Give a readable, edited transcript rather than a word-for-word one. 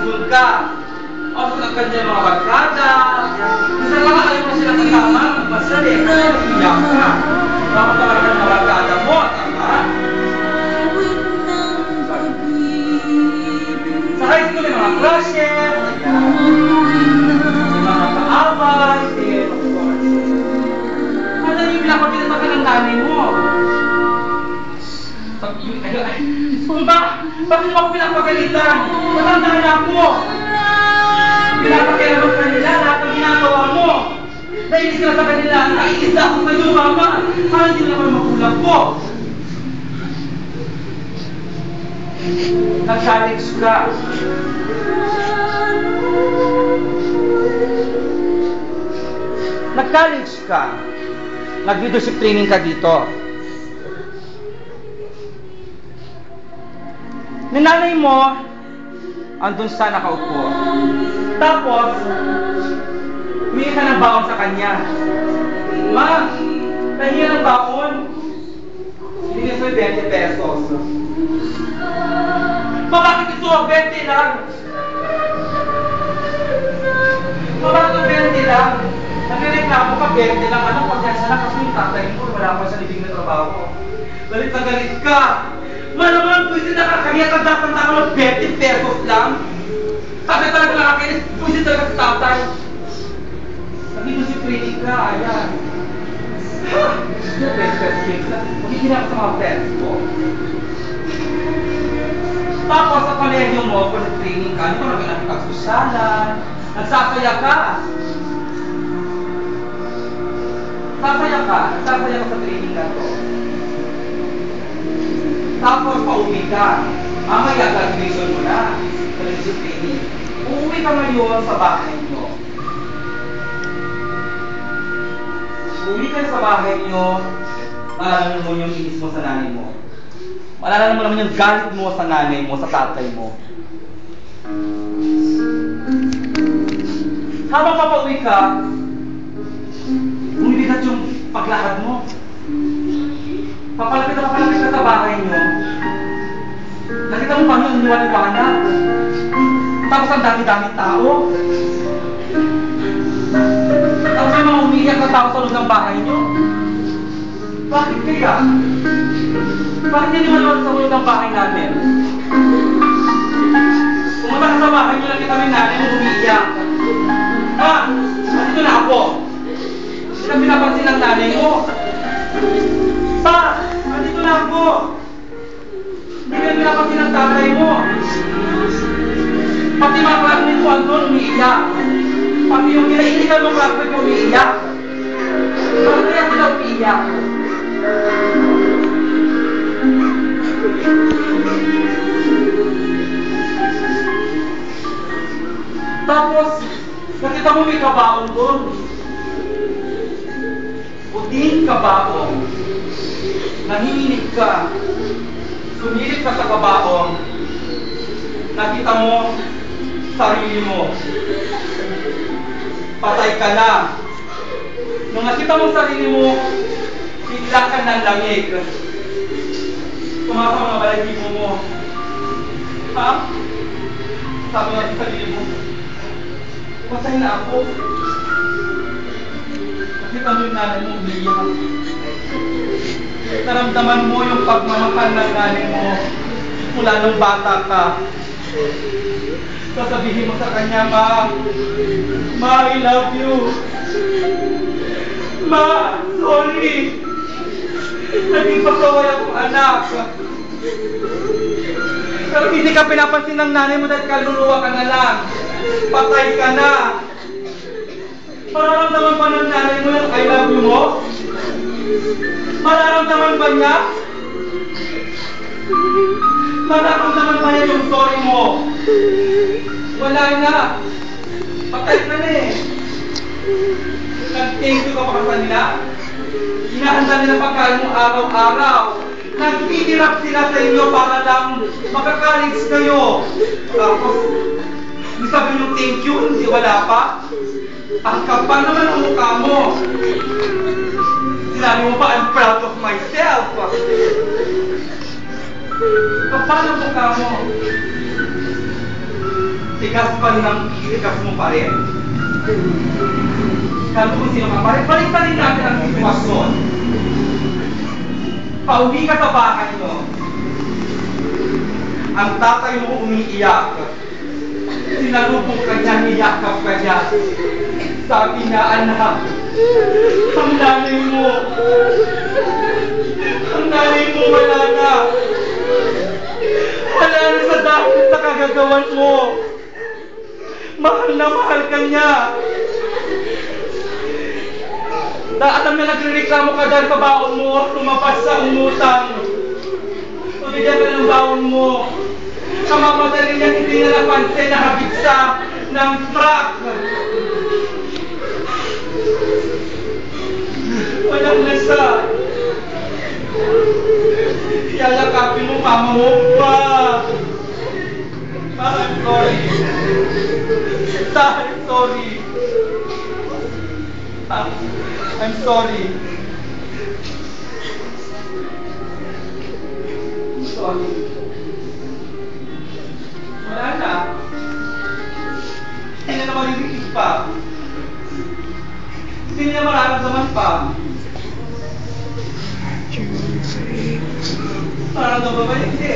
school ka. O sa kanya mga barkada. Isa lang ayaw mo sila kasama, magpasali. Kasi iyak ka. Dapat talaga ng mga barkada mo, tama? Sa high school, may mga crushes, may mga kaaway, and of course. Ano yung pinapagkita ka ng nanay mo? Bakit mo ako pinapagalitan? Matandaan na ako! Pinapakialaman ka nila lahat ng ginagawa mo! Nainis ka sa kanila, nainis na ako sa iyo, mama! Parang hindi naman magulang ko! Nag-challenge ka! Nag-challenge ka! Nag-leadership training ka dito. Ni nanay mo, andun sa nakaupo. Tapos, humingi ka ng baon sa kanya. Ma, nahingi ng baon. Hindi ko 20 pesos. Ma, bakit ito? 20 lang. Ma, bakit ito 20 lang? Nagreklamo ka, 20 lang. Anong pasensya na kasi yung tatay mo, wala pa siya libing na trabaho. Galit na galit ka. Malaman, pwede nakakaya ka dapat ng 20 pesos lang. Sabi talaga nakakainis, pwede talaga sa tatay. Sabi mo si Pretty ka, ayan. Ha? 20 pesos lang. Magiging ako sa mga friends ko. Tapos sa kolehiyo mo, kung training ka, hindi mo namin nakipagsusyalan. Nagsasaya ka. Nagsasaya ka sa training na to. Tapos pauwi ka. Mamaya graduation mo na. Graduation training. Uuwi ka ngayon sa bahay nyo. Uuwi ka sa bahay nyo, malalaman mo yung inis mo sa nanay mo. Malalaman mo naman yung galit mo sa nanay mo, sa tatay mo. Habang papauwi ka, bumibigat yung paglakad mo. Papalapit ka sa bahay nyo. Nakita mo pa yung liwanag. Tapos ang dami-daming tao. Tapos may mga umiiyak na tao sa loob ng bahay nyo. Bakit kaya? Bakit hindi manood sa loob ng bahay natin? Pumunta ka sa bahay nyo, nakita mo yung nanay mo umiiyak. Ha? Dito na ako. Hindi na pinapansin ng nanay mo. Pa! Andito na ako! Hindi ka pinapansin ng tatay mo. Pati mga classmates ko andun, umiiyak. Pati yung kinainigan mo classmate mo, umiiyak. Bakit kaya sila umiiyak? Tapos, nakita mo may kabaong doon. Puting kabaong. Nanginginig ka. Sumilip ka sa kabaong. Nakita mo sarili mo. Patay ka na. Nung nakita mo sarili mo, bigla ka ng lamig. Tumaka mga balahibo mo. Ha? Sabi nga sa sarili mo, patay na ako. Nakita mo yung nanay mo umiiyak. Naramdaman mo yung pagmamahal ng nanay mo mula nung bata ka. Sasabihin mo sa kanya, Ma, I love you. Ma, sorry. Naging pasaway akong anak. Pero hindi ka pinapansin ng nanay mo dahil kaluluwa ka na lang. Patay ka na. Mararamdaman pa ng nanay mo yung I love you mo? Mararamdaman ba niya? Mararamdaman ba niya yung sorry mo? Wala na. Patay ka na eh. Nag-thank you ka pa sa nila? Hinahanda nila pagkain mo araw-araw. Nagtitirap sila sa inyo para lang makakalis kayo. Tapos, sabi nyo thank you, hindi wala pa. Ang kapal naman ang mukha mo. Sinabi mo pa, I'm proud of myself. Kapal ang mukha mo. Tigas pa rin ang tigas mo pa rin. Kalo kung sino ka pa rin, balik-balik natin ang sitwasyon. Pauwi ka sa bahay mo. Ang tatay mo umiiyak. Sinalubong ka niya, niyakap ka niya. Sabi niya, anak, ang nanay mo wala na. Wala na sa dahil sa kagagawan mo. Mahal na mahal ka niya. Alam na nagrereklamo ka dahil sa baon mo, lumabas sa umutang. Pabigyan ka ng baon mo. Kamamadali niya hindi na napansin na habit sa ng truck. Walang nasa. Yayakapin mo, mama mo pa. I'm sorry. Sorry. I'm sorry. Sorry. Wala na. Hindi na maririnig pa. Hindi na mararamdaman pa. Mararamdaman ba? Hindi.